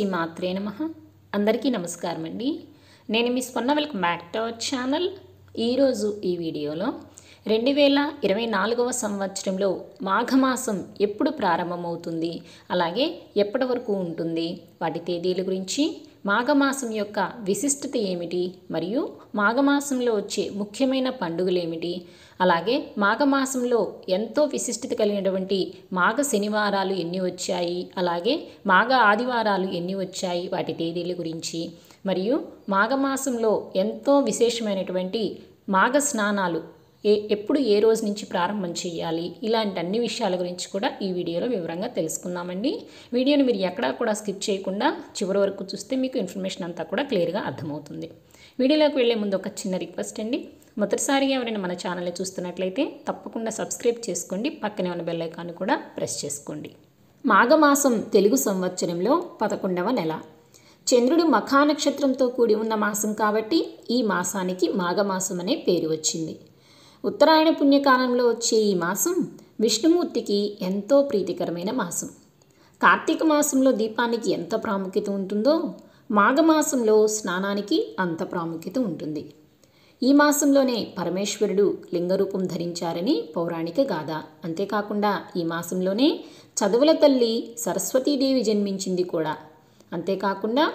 శ్రీమాత్రే నమః. అందరికీ నమస్కారం అండి. నేను మీ Spanna. Welcome back to our channel. ఈరోజు ఈ వీడియోలో 2024వ సంవత్సరంలో మాఘమాసం ఎప్పుడు ప్రారంభమవుతుంది, అలాగే ఎప్పటి వరకు ఉంటుంది, వాటి తేదీల గురించి, మాఘమాసం యొక్క విశిష్టత ఏమిటి, మరియు మాఘమాసంలో వచ్చే ముఖ్యమైన పండుగలు ఏమిటి, అలాగే మాఘమాసంలో ఎంతో విశిష్టత కలిగినటువంటి మాఘ శనివారాలు ఎన్ని వచ్చాయి, అలాగే మాఘ ఆదివారాలు ఎన్ని వచ్చాయి, వాటి తేదీల గురించి, మరియు మాఘమాసంలో ఎంతో విశేషమైనటువంటి మాఘ స్నానాలు ఎప్పుడు ఏ రోజు నుంచి ప్రారంభం చేయాలి, ఇలాంటి అన్ని విషయాల గురించి కూడా ఈ వీడియోలో వివరంగా తెలుసుకుందామండి. వీడియోని మీరు ఎక్కడా కూడా స్కిప్ చేయకుండా చివరి వరకు చూస్తే మీకు ఇన్ఫర్మేషన్ అంతా కూడా క్లియర్గా అర్థమవుతుంది. వీడియోలోకి వెళ్ళే ముందు ఒక చిన్న రిక్వెస్ట్ అండి. మొదటిసారిగా ఎవరైనా మన ఛానల్ని చూస్తున్నట్లయితే తప్పకుండా సబ్స్క్రైబ్ చేసుకోండి, పక్కనే ఉన్న బెల్ ఐకాన్ కూడా ప్రెస్ చేసుకోండి. మాఘమాసం తెలుగు సంవత్సరంలో 11వ నెల. చంద్రుడు మఖా నక్షత్రంతో కూడి ఉన్న మాసం కాబట్టి ఈ మాసానికి మాఘమాసం అనే పేరు వచ్చింది. ఉత్తరాయణ పుణ్యకాలంలో వచ్చే ఈ మాసం విష్ణుమూర్తికి ఎంతో ప్రీతికరమైన మాసం. కార్తీక మాసంలో దీపానికి ఎంత ప్రాముఖ్యత ఉంటుందో మాఘమాసంలో స్నానానికి అంత ప్రాముఖ్యత ఉంటుంది. ఈ మాసంలోనే పరమేశ్వరుడు లింగరూపం ధరించారని పౌరాణిక గాథ. అంతేకాకుండా ఈ మాసంలోనే చదువుల తల్లి సరస్వతీదేవి జన్మించింది కూడా. అంతేకాకుండా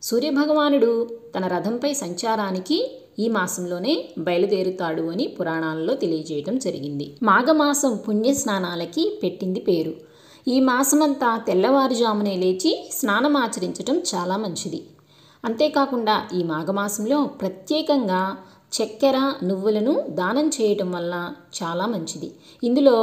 సూర్యభగవానుడు తన రథంపై సంచారానికి ఈ మాసంలోనే బయలుదేరుతాడు అని పురాణాలలో తెలియజేయడం జరిగింది. మాఘమాసం పుణ్యస్నానాలకి పెట్టింది పేరు. ఈ మాసమంతా తెల్లవారుజామునే లేచి స్నానమాచరించటం చాలా మంచిది. అంతేకాకుండా ఈ మాఘమాసంలో ప్రత్యేకంగా చక్కెర, నువ్వులను దానం చేయటం వల్ల చాలా మంచిది. ఇందులో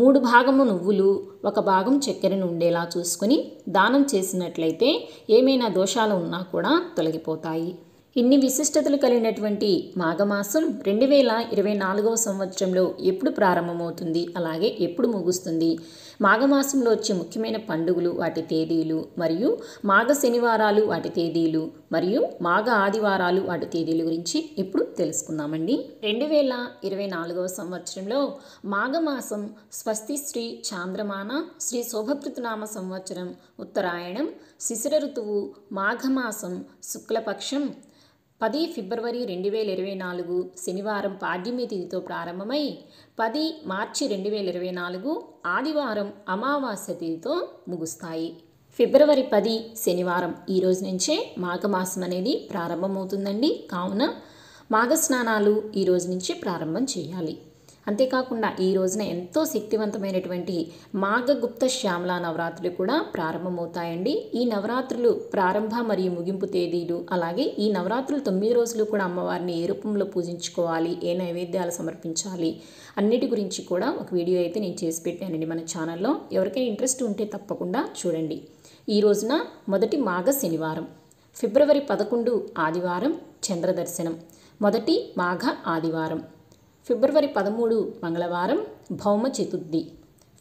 3 భాగము నువ్వులు, 1 భాగం చక్కెరను ఉండేలా చూసుకొని దానం చేసినట్లయితే ఏమైనా దోషాలు ఉన్నా కూడా తొలగిపోతాయి. ఇన్ని విశిష్టతలు కలిగినటువంటి మాఘమాసం 2024వ సంవత్సరంలో ఎప్పుడు ప్రారంభమవుతుంది, అలాగే ఎప్పుడు ముగుస్తుంది, మాఘమాసంలో వచ్చే ముఖ్యమైన పండుగలు, వాటి తేదీలు, మరియు మాఘ శనివారాలు, వాటి తేదీలు, మరియు మాఘ ఆదివారాలు, వాటి తేదీల గురించి ఇప్పుడు తెలుసుకుందామండి. 2024వ సంవత్సరంలో మాఘమాసం స్వస్తి శ్రీ చాంద్రమాన శ్రీ శోభకృతనామ సంవత్సరం, ఉత్తరాయణం, శిశిర ఋతువు, మాఘమాసం, శుక్లపక్షం, 10 ఫిబ్రవరి 2024 శనివారం పాడ్యమి తిథితో ప్రారంభమై 10 మార్చి 2024 ఆదివారం అమావాస్య తిథితో ముగుస్తాయి. ఫిబ్రవరి 10 శనివారం ఈ రోజు నుంచే మాఘమాసం అనేది ప్రారంభమవుతుందండి. కావున మాఘస్నానాలు ఈ రోజు నుంచి ప్రారంభం చేయాలి. అంతేకాకుండా ఈ రోజున ఎంతో శక్తివంతమైనటువంటి మాఘగుప్త శ్యామల నవరాత్రులు కూడా ప్రారంభమవుతాయండి. ఈ నవరాత్రులు ప్రారంభ మరియు ముగింపు తేదీలు, అలాగే ఈ నవరాత్రులు 9 రోజులు కూడా అమ్మవారిని ఏ రూపంలో పూజించుకోవాలి, ఏ నైవేద్యాలు సమర్పించాలి, అన్నిటి గురించి కూడా ఒక వీడియో అయితే నేను చేసి పెట్టానండి మన ఛానల్లో. ఎవరికైనా ఇంట్రెస్ట్ ఉంటే తప్పకుండా చూడండి. ఈ రోజున మొదటి మాఘ శనివారం, ఫిబ్రవరి 11 ఆదివారం, చంద్రదర్శనం, మొదటి మాఘ ఆదివారం, ఫిబ్రవరి 13 మంగళవారం, భౌమ చతుర్థి,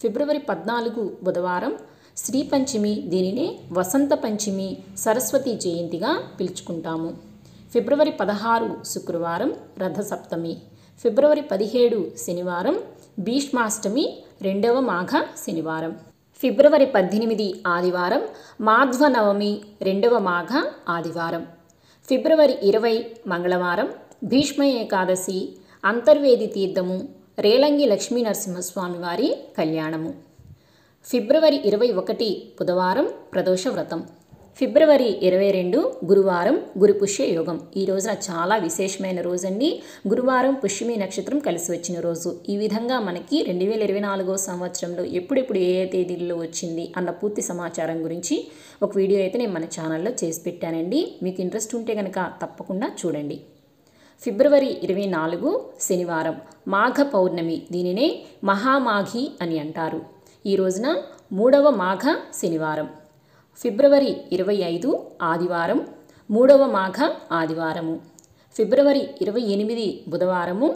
ఫిబ్రవరి 14 బుధవారం, శ్రీ పంచమి, దీనినే వసంత పంచమి, సరస్వతి జయంతిగా పిలుచుకుంటాము. ఫిబ్రవరి 16 శుక్రవారం, రథసప్తమి, ఫిబ్రవరి 17 శనివారం, భీష్మాష్టమి, 2వ మాఘ శనివారం, ఫిబ్రవరి 18 ఆదివారం, మాధ్వనవమి, 2వ మాఘ ఆదివారం, ఫిబ్రవరి 20 మంగళవారం, భీష్మ ఏకాదశి, అంతర్వేది తీర్థము, రేలంగి లక్ష్మీ నరసింహస్వామి వారి కళ్యాణము, ఫిబ్రవరి 21 బుధవారం, ప్రదోష వ్రతం, ఫిబ్రవరి 22 గురువారం, గురుపుష్య యోగం. ఈ రోజున చాలా విశేషమైన రోజండి. గురువారం పుష్యమి నక్షత్రం కలిసి వచ్చిన రోజు. ఈ విధంగా మనకి 2024వ సంవత్సరంలో ఎప్పుడెప్పుడు ఏ ఏ తేదీల్లో వచ్చింది అన్న పూర్తి సమాచారం గురించి ఒక వీడియో అయితే నేను మన ఛానల్లో చేసి పెట్టానండి. మీకు ఇంట్రెస్ట్ ఉంటే కనుక తప్పకుండా చూడండి. ఫిబ్రవరి 24 శనివారం, మాఘ పౌర్ణమి, దీనినే మహామాఘి అని అంటారు. ఈ రోజున 3వ మాఘ శనివారం, ఫిబ్రవరి 25 ఆదివారం, 3వ మాఘ ఆదివారము, ఫిబ్రవరి 28 బుధవారము,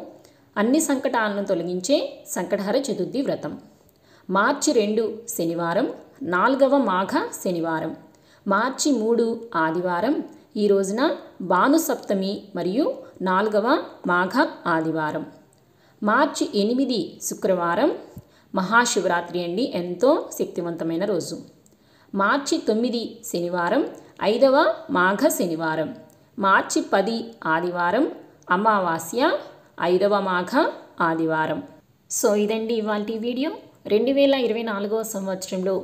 అన్ని సంకటాలను తొలగించే సంకటహర చతుర్థి వ్రతం, మార్చి 2 శనివారం, 4వ మాఘ శనివారం, మార్చి 3 ఆదివారం, ఈ రోజున భానుసప్తమి మరియు 4వ మాఘ ఆదివారం, మార్చి 8 శుక్రవారం, మహాశివరాత్రి అండి, ఎంతో శక్తివంతమైన రోజు. మార్చి 9 శనివారం 5వ మాఘ శనివారం, మార్చి 10 ఆదివారం అమావాస్య 5వ మాఘ ఆదివారం. సో ఇదండి ఇవాల్టి వీడియో. 2024వ సంవత్సరంలో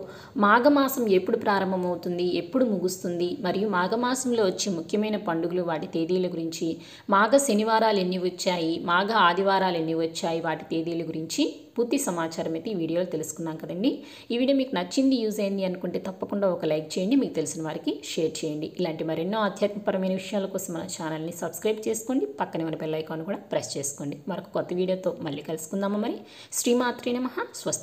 మాఘమాసం ఎప్పుడు ప్రారంభమవుతుంది, ఎప్పుడు ముగుస్తుంది, మరియు మాఘమాసంలో వచ్చే ముఖ్యమైన పండుగలు, వాటి తేదీల గురించి, మాఘ శనివారాలు ఎన్ని వచ్చాయి, మాఘ ఆదివారాలు ఎన్ని వచ్చాయి, వాటి తేదీల గురించి పూర్తి సమాచారం అయితే ఈ వీడియోలో తెలుసుకున్నాం కదండి. ఈ వీడియో మీకు నచ్చింది, యూజ్ అయింది అనుకుంటే తప్పకుండా ఒక లైక్ చేయండి, మీకు తెలిసిన వారికి షేర్ చేయండి. ఇలాంటి మరెన్నో ఆధ్యాత్మికపరమైన విషయాల కోసం మన ఛానల్ని సబ్స్క్రైబ్ చేసుకోండి, పక్కనే ఉన్న బెల్ ఐకాన్ కూడా ప్రెస్ చేసుకోండి. మరొక కొత్త వీడియోతో మళ్ళీ కలుసుకుందామా మరి. శ్రీమాత్రే నమః. స్వస్తి.